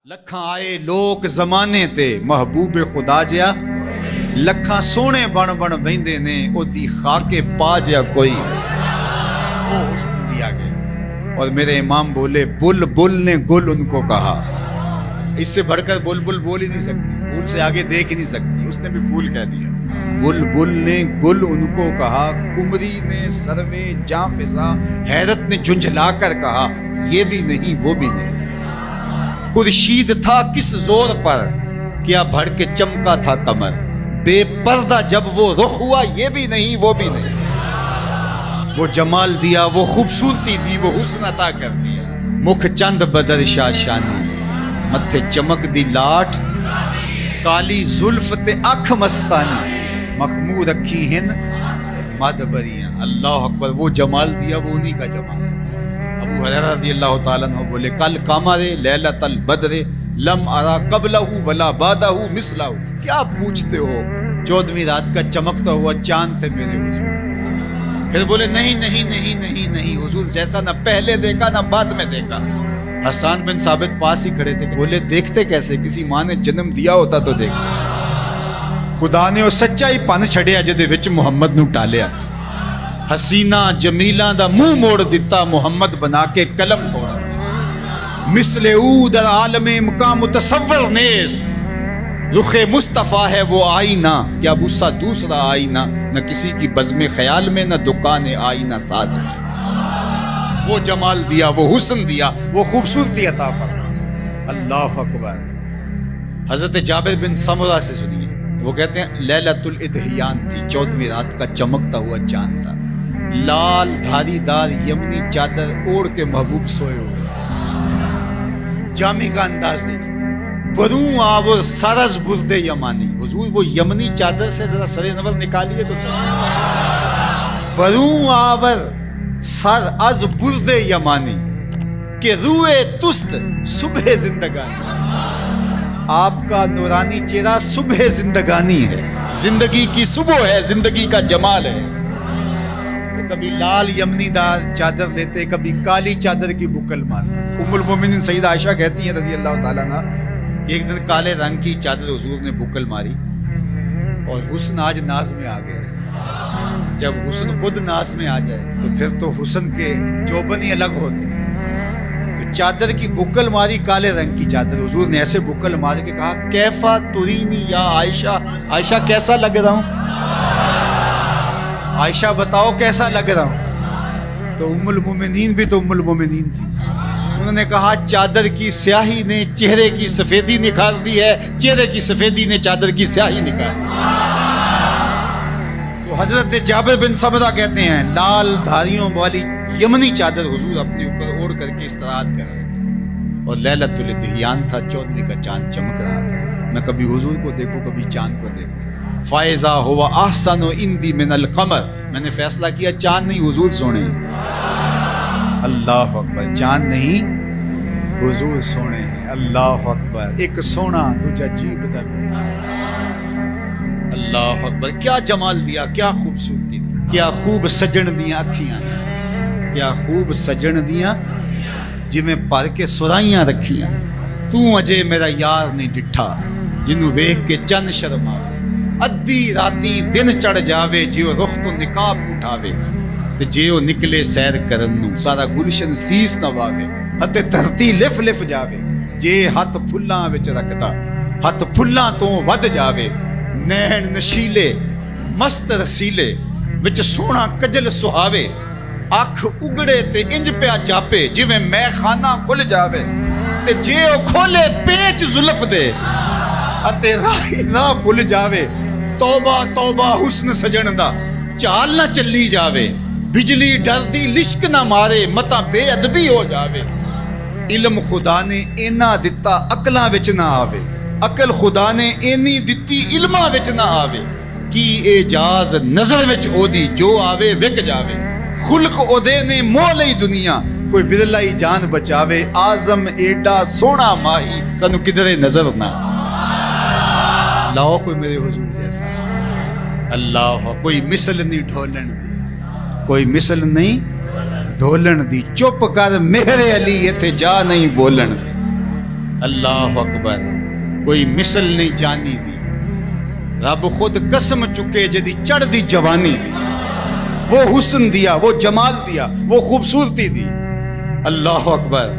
لکھاں آئے لوک زمانے تے محبوب خدا جیا لکھاں سونے بن بن بہندے نے او دی خاک پا جیا کوئی وہ حسن دیا گیا۔ اور میرے امام بولے بل بل نے گل ان کو کہا، اس سے بڑھ کر بل بل بول ہی نہیں سکتی، پھول سے آگے دیکھ ہی نہیں سکتی، اس نے بھی پھول کہہ دیا۔ بل بل نے گل ان کو کہا، کمری نے سروے جاں فضا حیرت نے جھنجھلا کر کہا یہ بھی نہیں وہ بھی نہیں۔ خورشید تھا کس زور پر کیا بڑھ کے چمکا تھا قمر، بے پردہ جب وہ رخ ہوا یہ بھی نہیں وہ بھی نہیں۔ وہ جمال دیا وہ خوبصورتی دی وہ حسن عطا کر دیا، مکھ چند بدر شاشانی متھے چمک دی لاٹ، کالی زلف تے اکھ مستانی مخمور رکھی ہن مادبریاں۔ اللہ اکبر، وہ جمال دیا وہ انہی کا جمال ہے۔ ابو ہریرہ رضی اللہ تعالیٰ عنہ بولے کل قمر لیلۃ البدر لم ارا قبلہ ولا بعدہ مثلہ۔ کیا پوچھتے ہو، 14ویں رات کا چمکتا ہوا چاند تھے میرے حضور۔ پھر بولے نہیں نہیں نہیں نہیں نہیں، حضور جیسا نہ پہلے دیکھا نہ بعد میں دیکھا۔ حسان بن ثابت پاس ہی کھڑے تھے، بولے دیکھتے کیسے، کسی ماں نے جنم دیا ہوتا تو دیکھتے۔ خدا نے وہ سچائی پن چھڑیا جدے وچ محمد نو ٹالیا سی۔ حسینہ جمیلہ دا منہ موڑ دیتا محمد بنا کے قلم توڑا۔ مثل او در عالم مقام متصور نیست، رخ مصطفیٰ ہے وہ آئینہ، کیا غصہ دوسرا آئینہ، نہ کسی کی بزم خیال میں نہ دکان آئینہ ساز میں۔ وہ جمال دیا وہ حسن دیا وہ خوبصورتی عطا فرمایا۔ اللہ اکبر۔ حضرت جابر بن سمرہ سے سنیے، وہ کہتے ہیں لیلۃ الاضحیان تھی، 14ویں رات کا چمکتا ہوا چاند تھا، لال دھاری دار یمنی چادر اوڑھ کے محبوب سوئے ہوئے، جامع کا انداز دیکھیں، بروں آور سرز برد یمانی۔ حضور وہ یمنی چادر سے ذرا سر نور نکالیے تو سر، بروں آور سر از برد یمانی کہ روئے تست صبح زندگانی۔ آپ کا نورانی چہرہ صبح زندگانی ہے، زندگی کی صبح ہے، زندگی کا جمال ہے۔ تو کبھی لال یمنی دار چادر لیتے، کبھی کالی چادر کی بکل مارتے۔ ام المومنین سیدہ عائشہ کہتی ہیں رضی اللہ تعالیٰ عنہ کہ ایک دن کالے رنگ کی چادر حضور نے بکل ماری اور حسن آج ناز میں آ گیا۔ جب حسن خود ناز میں آ جائے تو پھر تو حسن کے جوبن ہی الگ ہوتے۔ چادر کی بکل ماری، کالے رنگ کی چادر، حضور نے ایسے بکل مار کے کہا کیفا ترینی یا عائشہ، عائشہ کیسا لگ رہا ہوں، عائشہ بتاؤ کیسا لگ رہا ہوں۔ تو ام المومنین بھی تو ام المومنین تھی، انہوں نے کہا چادر کی سیاہی نے چہرے کی سفیدی نکھار دی ہے، چہرے کی سفیدی نے چادر کی سیاہی نکال دی۔ تو حضرت جابر بن سمرہ کہتے ہیں لال دھاریوں والی یمنی چادر حضور اپنے اوپر اوڑھ کر کے استراحت کر رہے تھے، اور لیلۃ الاضحیان تھا، 14ویں کا چاند چمک رہا تھا۔ میں کبھی حضور کو دیکھوں کبھی چاند کو دیکھوں۔ فائزہ ہوا احسن عندی من القمر، میں نے فیصلہ کیا چاند نہیں حضور سونے ہیں۔ اللہ اکبر، چاند نہیں حضور سونے ہیں۔ اللہ اکبر، ایک سونا دوجا جی بدل اٹھا۔ اللہ اکبر، کیا جمال دیا، کیا خوبصورتی دی، کیا خوب سجن دیاں اکھیاں، کیا خوب سجن دیاں جویں پر کے سرائیاں رکھیاں۔ تو اجے میرا یار نہیں ڈٹھا جنوں ویکھ کے چند شرماوے، ادھی راتی دن چڑھ جاوے جیو رخ تو نقاب اٹھاوے، تے جیو نکلے سیر کرن نوں سارا گلشن سیس نہ واوے، ہتے دھرتی لف لف جاوے جے ہاتھ پھلاں وچ رکھدا، ہاتھ پھلاں تو ود جاوے، نین نشیلے مست رسیلے وچ سونا کجل سہاوے، اکھ اگڑے تے انج پیا جاپے جویں میں خانہ کھل جاوے، تے جے او کھولے پیچ زلف دے اتے راہ بھل جاوے، توبہ توبہ حسن سجن دا چال نہ چلی جاوے، بجلی ڈردی لشک نہ مارے متا بے ادبی ہو جاوے، علم خدا نے اینا دتا عقلاں وچ نہ آوے، عقل خدا نے اینی دتی علماں وچ نہ آوے، کی اعجاز نظر وچ او دی جو آوے وک جاوے، خلق او دے نے مول ہی دنیا کوئی ورلائی جان بچاوے، آزم ایڈا سونا ماہی سانو کدھرے نظر نہ۔ لاؤ کوئی میرے حضور جیسا، اللہ کوئی مثل نہیں ڈھولن دی، کوئی مثل نہیں ڈھولن دی، چپ کر میرے علی ایتھے جا نہیں بولن دی۔ اللہ اکبر کوئی مثل نہیں جانی دی رب خود قسم چکے جدی چڑھ دی جوانی دی وہ حسن دیا وہ جمال دیا وہ خوبصورتی دی اللہ اکبر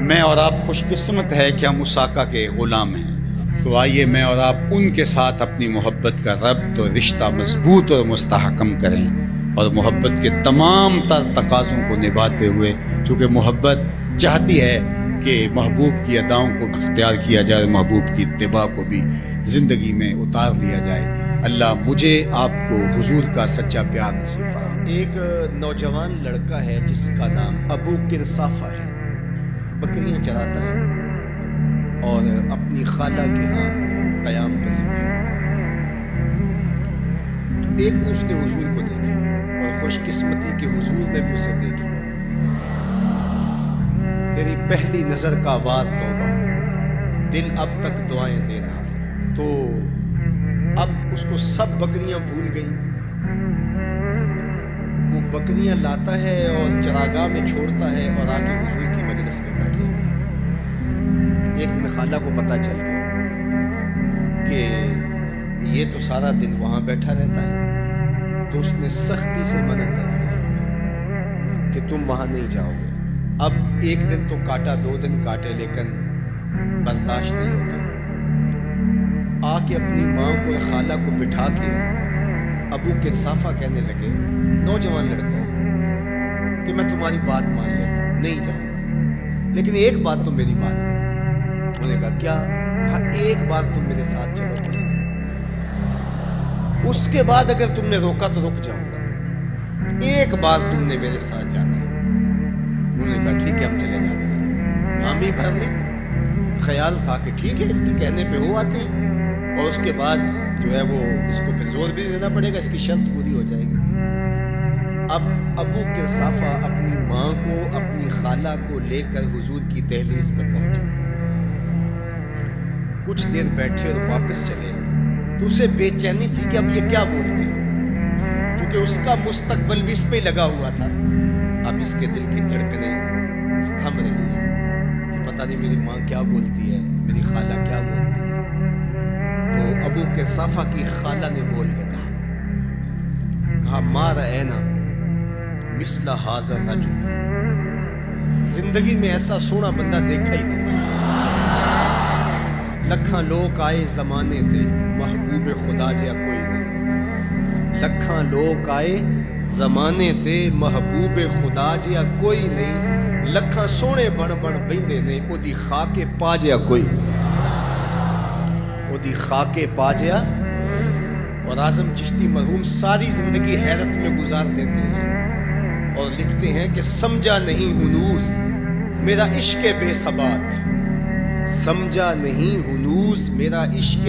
میں اور آپ خوش قسمت ہے کہ ہم اس آقا کے غلام ہیں تو آئیے میں اور آپ ان کے ساتھ اپنی محبت کا ربط اور رشتہ مضبوط اور مستحکم کریں اور محبت کے تمام تر تقاضوں کو نبھاتے ہوئے چونکہ محبت چاہتی ہے کہ محبوب کی اداؤں کو اختیار کیا جائے محبوب کی اتباع کو بھی زندگی میں اتار لیا جائے اللہ مجھے آپ کو حضور کا سچا پیار نصیب فرمائے۔ ایک نوجوان لڑکا ہے جس کا نام ابو قرصافہ ہے، بکریاں چراتا ہے اور اپنی خالہ کے ہاں قیام پذیر ہے۔ تو ایک دن اس نے حضور کو دیکھی اور خوش قسمتی کہ حضور نے بھی اسے دیکھی۔ تیری پہلی نظر کا وار توبہ، دل اب تک دعائیں دے رہا ہے۔ تو اب اس کو سب بکریاں بھول گئیں، وہ بکریاں لاتا ہے اور چراگاہ میں چھوڑتا ہے اور آ کے حضور کی مجلس میں بیٹھے۔ ایک دن خالہ کو پتہ چل گیا کہ یہ تو سارا دن وہاں بیٹھا رہتا ہے، تو اس نے سختی سے منع کر دیا کہ تم وہاں نہیں جاؤ گے۔ اب ایک دن تو کاٹا، 2 دن کاٹے، لیکن برداشت نہیں ہوتا۔ آ کے اپنی ماں کو اور خالہ کو بٹھا کے ابو قرصافہ کہنے لگے، نوجوان لڑکا ہے، کہ میں تمہاری بات مان لیتا ہوں، نہیں جاؤں گا، لیکن ایک بات تو میری مان لو۔ انہوں نے کہا کیا؟ کہا ایک بار تم میرے ساتھ چلو بس، اس کے بعد اگر تم نے روکا تو رک جاؤں گا، ایک بار تم نے میرے ساتھ جانا ہے۔ انہوں نے کہا ٹھیک ہے ہم چلے جاتے ہیں۔ حامی بھر لے، خیال تھا کہ ٹھیک ہے اس کی کہنے پہ ہو آتے ہیں اور اس کے بعد جو ہے وہ اس کو پھر زور بھی دینا پڑے گا، اس کی شرط پوری ہو جائے گی۔ اب ابو قرصافہ اپنی ماں کو اپنی خالہ کو لے کر حضور کی دہلیز پہ پہنچے، کچھ دیر بیٹھے اور واپس چلے تو اسے بے چینی تھی کہ اب یہ کیا بولتے ہیں، کیونکہ اس کا مستقبل بھی اس پہ لگا ہوا تھا۔ اب اس کے دل کی دھڑکنیں تھم رہی ہیں کہ پتہ نہیں میری ماں کیا بولتی ہے، میری خالہ کیا بولتی ہے۔ تو ابو قرصافہ کی خالہ نے بول کے کہا ما رأینا مثل ھذا الرجل، زندگی میں ایسا سونا بندہ دیکھا ہی نہیں۔ لکھاں لوگ آئے زمانے تے محبوب خدا جیا کوئی نہیں، لکھاں لوگ آئے زمانے تے محبوب خدا جیا کوئی نہیں، لکھاں سونے بن بن بیندے نے او دی خاکے پا جیا کوئی نہیں، او دی خاکے پا جیا۔ اور اعظم چشتی مرحوم ساری زندگی حیرت میں گزار دیتے ہیں اور لکھتے ہیں کہ سمجھا نہیں ہنوز میرا عشق بے ثبات، سمجھا نہیں ہنوز میرا عشق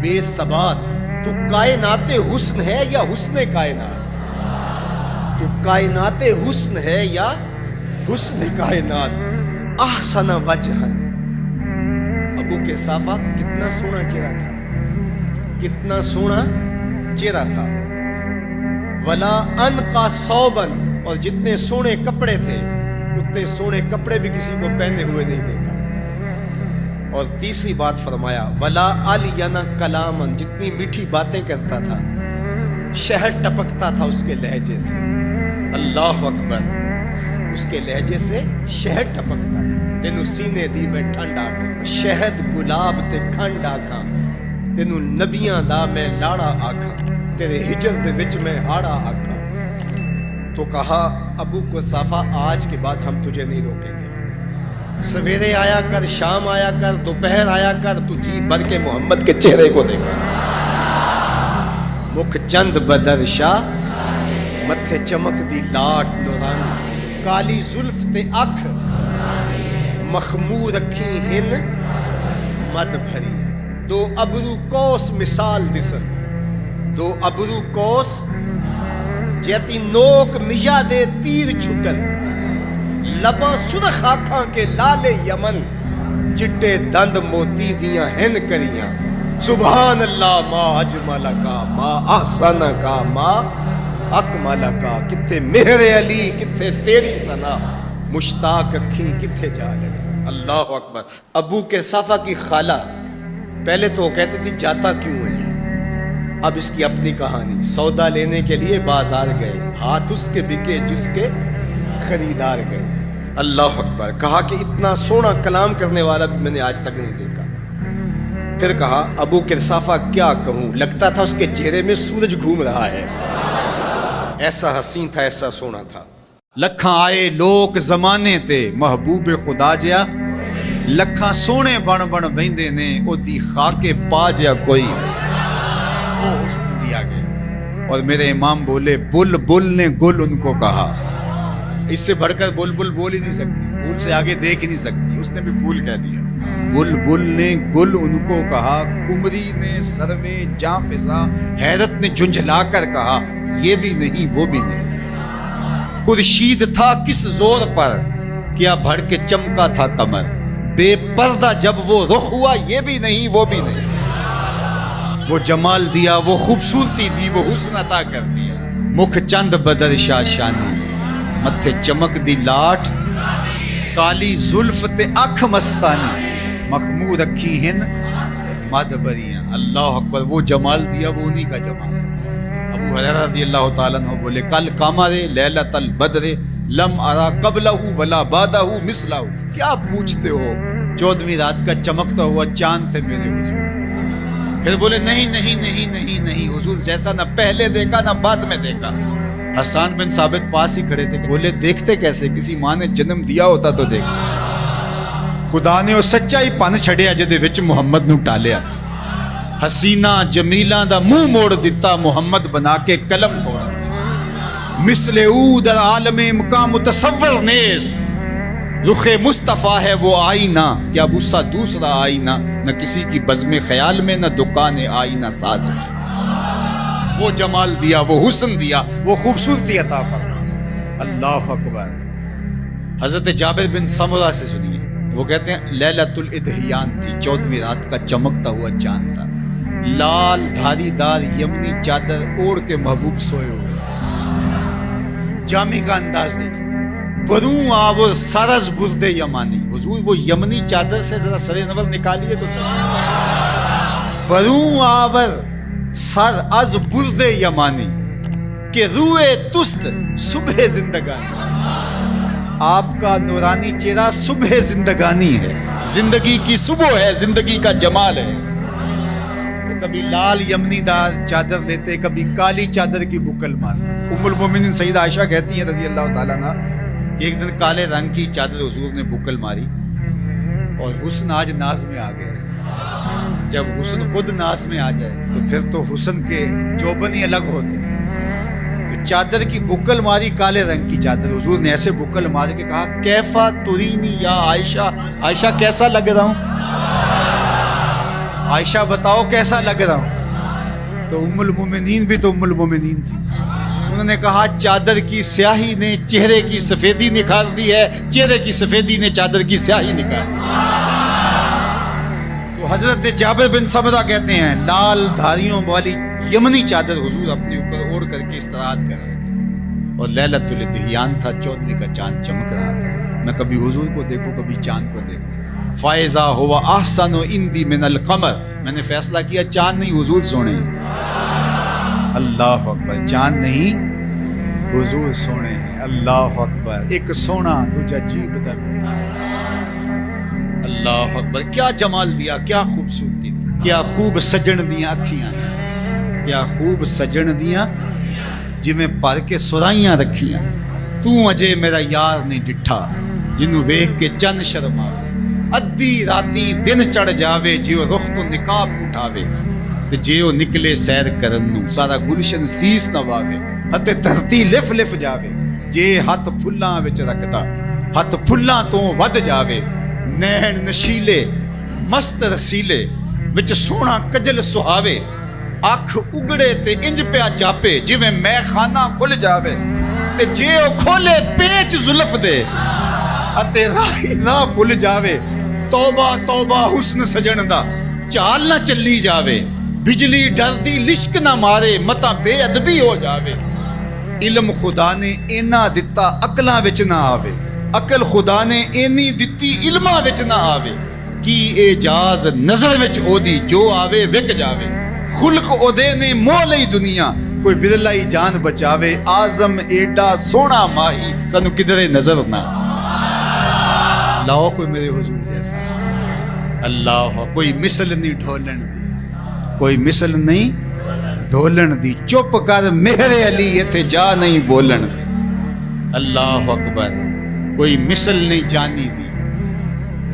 بے ثبات، تو کائنات حسن ہے یا حسن کائنات، تو کائنات حسن ہے یا حسن کائنات، احسن وجہن۔ ابو قرصافہ کتنا سونا چہرہ تھا، کتنا سونا چہرہ تھا۔ ولا انقا ثوبا، اور جتنے سونے کپڑے تھے اتنے سونے کپڑے بھی کسی کو پہنے ہوئے نہیں دیکھا۔ اور تیسری بات فرمایا ولا الینا کلاما، جتنی میٹھی باتیں کرتا تھا، شہد ٹپکتا تھا اس کے لہجے سے، اللہ اکبر، اس کے لہجے سے شہد ٹپکتا تھا۔ تینو سینے دی میں ٹھنڈ آکھاں، شہد گلاب تے کھنڈ آکھاں، تینو نبیاں دا میں لاڑا آکھاں، تیرے ہجر دے وچ میں ہاڑا آکھاں۔ تو کہا ابو قرصافہ آج کے بعد ہم تجھے نہیں روکیں گے، سویرے آیا کر، شام آیا کر، دوپہر آیا کر، تو جی بھر کے محمد کے چہرے کو دیکھا۔ مکھ چند بدر شاہ، متھے چمک دی لاٹ نورانی، کالی زلف تے اکھ، مخمور اکھی ہن مد بھری، دو ابرو کوس مثال دسن، دو ابرو کوس جیتی نوک مجا دے تیر چھٹن، لباں سرخ آنکھاں کے لالے یمن، چٹے دند موتی دیاں ہن کریاں، سبحان اللہ ما اجمل کا ما احسن کا ما اکمل کا، کتھے مہر علی کتھے تیری ثنا، مشتاق اکھی کتھے جا لگا۔ اللہ اکبر. ابو کے صافہ کی خالہ پہلے تو وہ کہتی تھی جاتا کیوں ہے. اب اس کی اپنی کہانی. سودا لینے کے لیے بازار گئے, ہاتھ اس کے بکے جس کے خریدار گئے. اللہ اکبر. کہا کہ اتنا سونا کلام کرنے والا بھی میں نے آج تک نہیں دیکھا. پھر کہا ابو کرصافہ کیا کہوں, لگتا تھا اس کے چہرے میں سورج گھوم رہا ہے, ایسا حسین تھا, ایسا سونا تھا. لکھاں آئے لوک زمانے تے محبوب خدا جیا, لکھاں سونے بن بن بہندے نے اودی خاکے پا جیا کوئی. وہ حسن دیا گیا. اور میرے امام بولے بل بل نے گل ان کو کہا. اس سے بڑھ کر بل بل بول ہی نہیں سکتی, پھول سے آگے دیکھ ہی نہیں سکتی, اس نے بھی پھول کہہ دیا. بل بل نے گل ان کو کہا, کمری نے سروے جاں فضا, حیرت نے جھنجھلا کر کہا یہ بھی نہیں وہ بھی نہیں. خورشید تھا کس زور پر, کیا بھڑ کے چمکا تھا قمر, بے پردہ جب وہ رخ ہوا یہ بھی نہیں وہ بھی نہیں. وہ جمال دیا وہ خوبصورتی دی وہ حسن عطا کر دیا. مکھ چند بدر شاشانی, متھے چمک دی لاٹ, کالی زلف تے اکھ مستانی, مخمور رکھی ہن مادبریاں. اللہ اکبر. وہ جمال دیا وہ انہی کا جمال ہے. ابو ہریرہ رضی اللہ تعالیٰ عنہ بولے کل قمر لیلۃ البدر لم ارا قبلہ ولا بعدہ مثلہ. کیا پوچھتے ہو, 14ویں رات کا چمکتا ہوا چاند تھے میرے حضور. پھر بولے نہیں نہیں نہیں نہیں نہیں, حضور جیسا نہ پہلے دیکھا نہ بعد میں دیکھا. حسان بن ثابت پاس ہی کھڑے تھے. بولے دیکھتے کیسے, کسی ماں نے جنم دیا ہوتا تو دیکھتے. خدا نے وہ سچائی پن چھڑیا جدے وچ محمد نو ٹالیا. حسینہ جمیلہ دا منہ موڑ دیتا, محمد بنا کے قلم توڑا. مثل او در عالم مقام متصور نیست, رخ مصطفیٰ ہے وہ آئینہ, کیا غصہ دوسرا آئینہ, نہ کسی کی بزم خیال میں نہ دکان آئینہ ساز میں. وہ جمال دیا وہ حسن دیا وہ خوبصورتی عطا فرمایا. اللہ اکبر. حضرت جابر بن سمرہ سے سنیے, وہ کہتے ہیں لیلۃ الادھیان تھی, 14ویں رات کا چمکتا ہوا چاند تھا. لال دھاری دار یمنی چادر اوڑھ کے محبوب سوئے ہوئے. جامع کا انداز دیکھیں. بروں آور سرز برد یمانی, حضور وہ یمنی چادر سے ذرا سر نور نکالیے تو سر. بروں آور سر از برد یمانی کہ روئے تست صبح زندگانی. آپ کا نورانی چہرہ صبح زندگانی ہے, زندگی کی صبح ہے, زندگی کا جمال ہے. تو کبھی لال یمنی دار چادر لیتے, کبھی کالی چادر کی بکل مارتے. ام المومنین سیدہ عائشہ کہتی ہیں رضی اللہ تعالیٰ عنہ کہ ایک دن کالے رنگ کی چادر حضور نے بکل ماری, اور حسن آج ناز میں آ گیا. جب حسن خود ناز میں آ جائے تو پھر تو حسن کے جوبن ہی الگ ہوتے. چادر کی بکل ماری, کالے رنگ کی چادر. حضور نے ایسے بکل مار کے کہا کیفا ترینی یا عائشہ, عائشہ کیسا لگ رہا ہوں, عائشہ بتاؤ کیسا لگ رہا ہوں. تو ام المومنین بھی تو ام المومنین تھی. انہوں نے کہا چادر کی سیاہی نے چہرے کی سفیدی نکھار دی ہے, چہرے کی سفیدی نے چادر کی سیاہی نکال دی. تو حضرت جابر بن سمرہ کہتے ہیں لال دھاریوں والی یمنی چادر حضور اپنے اوپر اوڑھ کر کے استراحت کر رہے تھے, اور لیلۃ الادھیان تھا, 14ویں کا چاند چمک رہا تھا. میں کبھی حضور کو دیکھوں کبھی چاند کو دیکھوں. فائزہ ہوا احسن عندی من القمر, میں نے فیصلہ کیا چاند نہیں حضور سونے ہیں. اللہ اکبر. چاند نہیں حضور سونے ہیں. اللہ اکبر. ایک سونا دوجا جی بدل. اللہ اکبر. کیا جمال دیا, کیا خوبصورتی دی, کیا خوب سجن دیاں اکھیاں, کیا خوب سجن دیاں جویں پر کے سرائیاں رکھیاں. تو اجے میرا یار نہیں ڈٹھا, جنوں ویکھ کے چند شرماوے. ادھی راتی دن چڑھ جاوے, جیو رخ تو نقاب اٹھاوے, تے جیو نکلے سیر کرن نوں سارا گلشن سیس نہ واوے. ہتے دھرتی لف لف جاوے, جے ہاتھ پھلاں وچ رکھدا ہاتھ پھلاں تو ود جاوے. نین نشیلے مست رسیلے وچ سونا کجل سہاوے. اکھ اگڑے تے انج پیا جاپے, جویں میں خانہ کھل جاوے. تے جے او کھولے پیچ زلف دے, اتے راہی راہ بھل جاوے. توبہ توبہ حسن سجن دا, چال نہ چلی جاوے. بجلی ڈر دی لشک نہ مارے, متا بے ادبی ہو جاوے. علم خدا نے اینا دتا عقلاں وچ نہ آوے. عقل خدا نے اینی دتی علماں وچ نہ آوے کی اعجاز نظر وچ او دی جو آوے وک جاوے خلق او دے نے مول ہی دنیا کوئی ودلائی جان بچاوے آزم ایڈا سونا ماہی سانو کدھرے نظر نہ لاؤ کوئی میرے حضور جیسا اللہ کوئی مثل نہیں ڈھولن دی کوئی مثل نہیں ڈھولن دی چپ کر میرے علی ایتھے جا نہیں بولن دی اللہ اکبر کوئی مثل نہیں جانی دی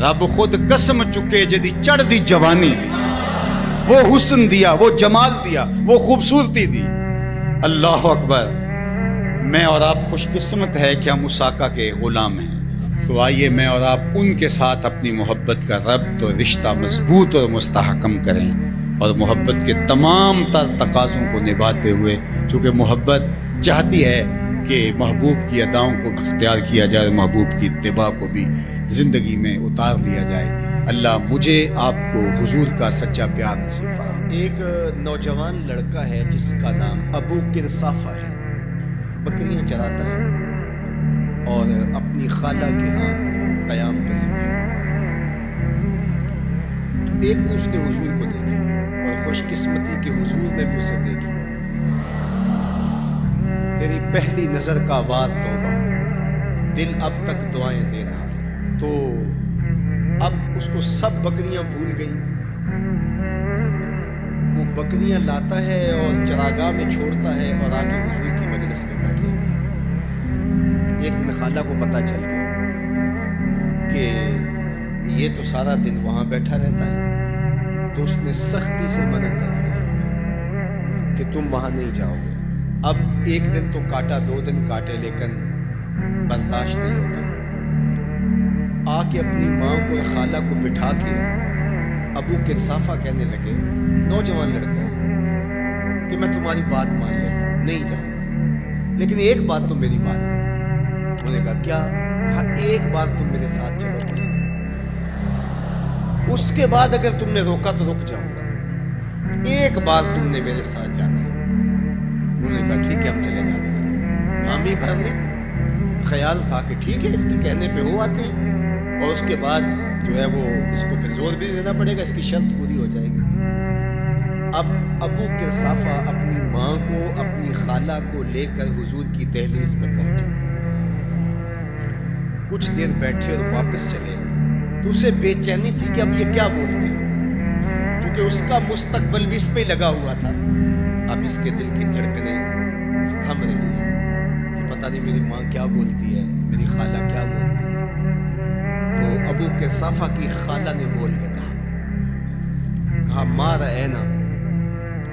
رب خود قسم چکے جدی چڑھ دی جوانی دی وہ حسن دیا وہ جمال دیا وہ خوبصورتی دی اللہ اکبر میں اور آپ خوش قسمت ہے کہ ہم اس آقا کے غلام ہیں تو آئیے میں اور آپ ان کے ساتھ اپنی محبت کا ربط اور رشتہ مضبوط اور مستحکم کریں اور محبت کے تمام تر تقاضوں کو نبھاتے ہوئے چونکہ محبت چاہتی ہے کہ محبوب کی اداؤں کو اختیار کیا جائے محبوب کی اتباع کو بھی زندگی میں اتار لیا جائے اللہ مجھے آپ کو حضور کا سچا پیار نصیب فرمائے ایک نوجوان لڑکا ہے جس کا نام ابو کنصافہ ہے بکریاں چراتا ہے اور اپنی خالہ کے ہاں قیام پذیر ہے تو ایک دن اس نے حضور کو دیکھی اور خوش قسمتی کہ حضور نے بھی اسے دیکھی تیری پہلی نظر کا وار توبہ دل اب تک دعائیں دے رہا ہے تو اب اس کو سب بکریاں بھول گئیں وہ بکریاں لاتا ہے اور چراگاہ میں چھوڑتا ہے اور آ کے حضور کی مجلس میں بیٹھے ایک دن خالہ کو پتہ چل گیا کہ یہ تو سارا دن وہاں بیٹھا رہتا ہے تو اس نے سختی سے منع کر دیا کہ تم وہاں نہیں جاؤ گے اب ایک دن تو کاٹا 2 دن کاٹے لیکن برداشت نہیں ہوتا آ کے اپنی ماں کو اور خالہ کو بٹھا کے ابو کنصافہ کہنے لگے نوجوان لڑکا ہے کہ میں تمہاری بات مان لیتا نہیں جاؤں گا لیکن ایک بات تو میری بات انہوں نے کہا کیا کہا ایک بار تم میرے ساتھ چلو بس اس کے بعد اگر تم نے روکا تو رک جاؤں گا ایک بار تم نے میرے ساتھ جانا ہے انہوں نے کہا ٹھیک ہے ہم چلے جاتے ہیں حامی بھر لے خیال تھا کہ ٹھیک ہے اس کی کہنے پہ ہو آتے ہیں اور اس کے بعد جو ہے وہ اس کو پھر زور بھی دینا پڑے گا اس کی شرط پوری ہو جائے گی اب ابو کنصافہ اپنی ماں کو اپنی خالہ کو لے کر حضور کی دہلیز پہ پہنچے کچھ دیر بیٹھے اور واپس چلے تو اسے بے چینی تھی کہ اب یہ کیا بولتے ہیں کیونکہ اس کا مستقبل بھی اس پہ لگا ہوا تھا اب اس کے دل کی دھڑکنیں تھم رہی ہیں کہ پتہ نہیں میری ماں کیا بولتی ہے میری خالہ کیا بولتی ہے تو ابو کنصافہ کی خالہ نے بول کے کہا ما رأینا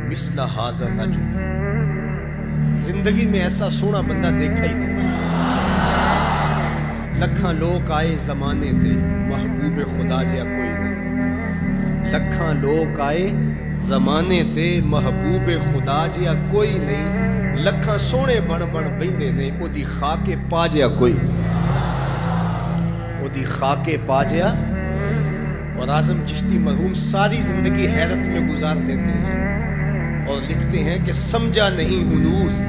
مثل ھذا الرجل زندگی میں ایسا سونا بندہ دیکھا ہی نہیں لکھاں لوگ آئے زمانے تے محبوب خدا جیا کوئی نہیں لکھاں لوگ آئے زمانے تے محبوب خدا جیا کوئی نہیں لکھاں سونے بن بن بیندے نے او دی خاکے پا جیا کوئی او دی خاکے پا جیا اور اعظم چشتی مرحوم ساری زندگی حیرت میں گزار دیتے ہیں اور لکھتے ہیں کہ سمجھا نہیں ہنوز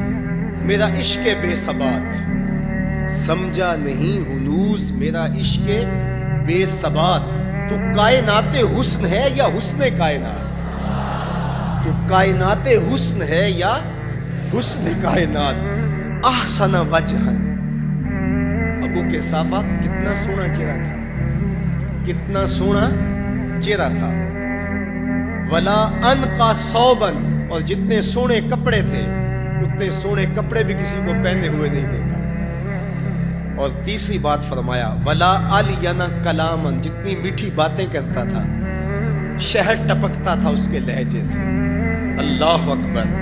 میرا عشق بے ثبات سمجھا نہیں ہنوز میرا عشق بے ثبات تو کائنات حسن ہے یا حسن کائنات تو کائنات حسن ہے یا حسن کائنات احسن وجہن ابو کنصافہ کتنا سونا چہرہ تھا کتنا سونا چہرہ تھا ولا انقا ثوبن اور جتنے سونے کپڑے تھے اتنے سونے کپڑے بھی کسی کو پہنے ہوئے نہیں دیکھا اور تیسری بات فرمایا ولا الینا کلامن جتنی میٹھی باتیں کرتا تھا شہد ٹپکتا تھا اس کے لہجے سے اللہ اکبر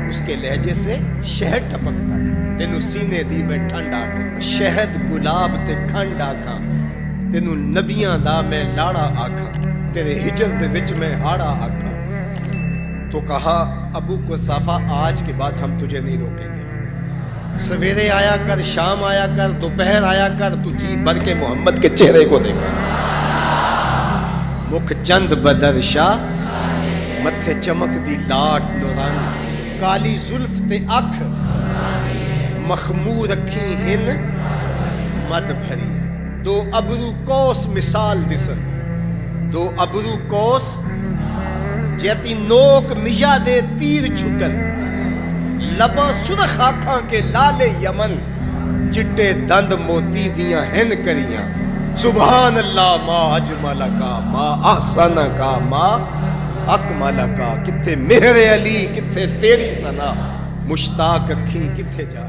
اس کے لہجے سے شہد ٹپکتا تھا تینوں سینے دی میں ٹھنڈ آکھاں شہد گلاب تے کھنڈ آکھاں تینوں نبیاں دا میں لاڑا آکھاں تیرے ہجر دے وچ میں ہاڑا آکھاں تو کہا ابو کنصافہ آج کے بعد ہم تجھے نہیں روکیں گے سویرے آیا کر شام آیا کر دوپہر آیا کر تو جی بھر کے محمد کے چہرے کو دیکھا مکھ چند بدر شاہ متھے چمک دی لاٹ نورانی کالی زلف تے اکھ مخمور رکھی ہن مد بھری دو ابرو کوس مثال دسن دو ابرو کوس جیتی نوک میا دے تیر چھٹن لباں سرخ آنکھاں کے لالے یمن چٹے دند موتی دیاں ہن کریاں سبحان اللہ ما اجمل کا ما احسن کا ما اکمل کا کتھے مہر علی کتھے تیری ثنا مشتاق اکھی کتھے جا